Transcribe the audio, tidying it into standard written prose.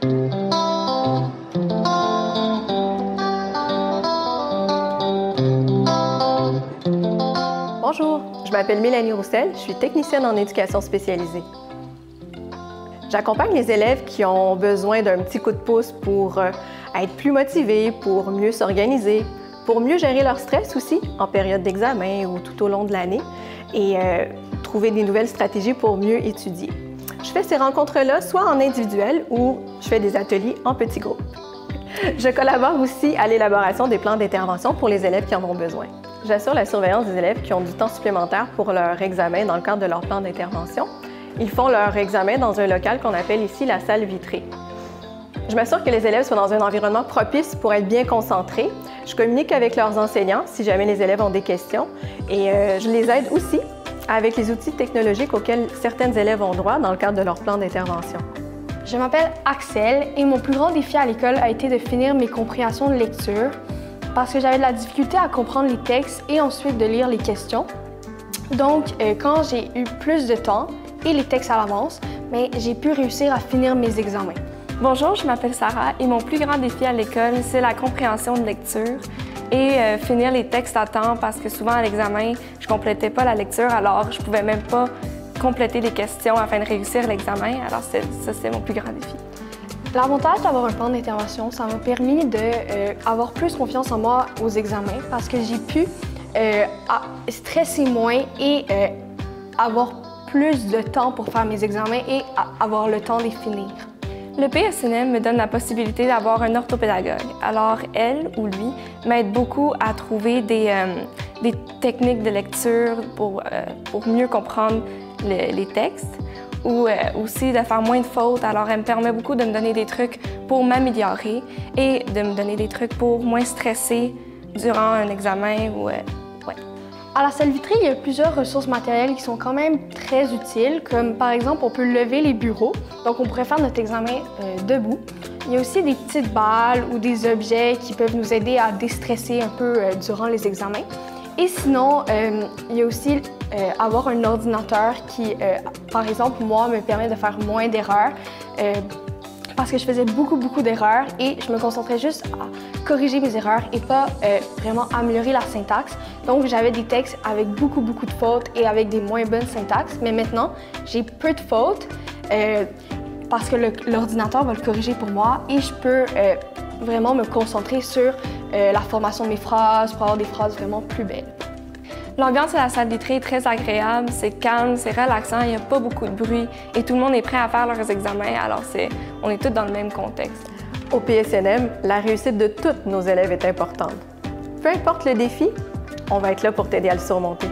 Bonjour, je m'appelle Mélanie Roussel, je suis technicienne en éducation spécialisée. J'accompagne les élèves qui ont besoin d'un petit coup de pouce pour être plus motivés, pour mieux s'organiser, pour mieux gérer leur stress aussi en période d'examen ou tout au long de l'année et trouver des nouvelles stratégies pour mieux étudier. Je fais ces rencontres-là soit en individuel ou je fais des ateliers en petits groupes. Je collabore aussi à l'élaboration des plans d'intervention pour les élèves qui en ont besoin. J'assure la surveillance des élèves qui ont du temps supplémentaire pour leur examen dans le cadre de leur plan d'intervention. Ils font leur examen dans un local qu'on appelle ici la salle vitrée. Je m'assure que les élèves soient dans un environnement propice pour être bien concentrés. Je communique avec leurs enseignants si jamais les élèves ont des questions et je les aide aussi avec les outils technologiques auxquels certains élèves ont droit dans le cadre de leur plan d'intervention. Je m'appelle Axel et mon plus grand défi à l'école a été de finir mes compréhensions de lecture parce que j'avais de la difficulté à comprendre les textes et ensuite de lire les questions. Donc, quand j'ai eu plus de temps et les textes à l'avance, j'ai pu réussir à finir mes examens. Bonjour, je m'appelle Sarah et mon plus grand défi à l'école, c'est la compréhension de lecture et finir les textes à temps parce que souvent à l'examen, je complétais pas la lecture, alors je pouvais même pas compléter les questions afin de réussir l'examen. Alors ça, c'est mon plus grand défi. L'avantage d'avoir un plan d'intervention, ça m'a permis d'avoir plus confiance en moi aux examens parce que j'ai pu stresser moins et avoir plus de temps pour faire mes examens et avoir le temps de les finir. Le PSNM me donne la possibilité d'avoir un orthopédagogue. Alors, elle ou lui m'aide beaucoup à trouver des techniques de lecture pour mieux comprendre les textes ou aussi de faire moins de fautes. Alors, elle me permet beaucoup de me donner des trucs pour m'améliorer et de me donner des trucs pour moins stresser durant un examen ou À la salle vitrée, il y a plusieurs ressources matérielles qui sont quand même très utiles, comme par exemple, on peut lever les bureaux, donc on pourrait faire notre examen debout. Il y a aussi des petites balles ou des objets qui peuvent nous aider à déstresser un peu durant les examens. Et sinon, il y a aussi avoir un ordinateur qui, par exemple, moi, me permet de faire moins d'erreurs. Parce que je faisais beaucoup d'erreurs et je me concentrais juste à corriger mes erreurs et pas vraiment améliorer la syntaxe. Donc, j'avais des textes avec beaucoup de fautes et avec des moins bonnes syntaxes. Mais maintenant, j'ai peu de fautes parce que l'ordinateur va le corriger pour moi et je peux vraiment me concentrer sur la formation de mes phrases pour avoir des phrases vraiment plus belles. L'ambiance de la salle vitrée est très agréable, c'est calme, c'est relaxant, il n'y a pas beaucoup de bruit et tout le monde est prêt à faire leurs examens, alors on est tous dans le même contexte. Au PSNM, la réussite de tous nos élèves est importante. Peu importe le défi, on va être là pour t'aider à le surmonter.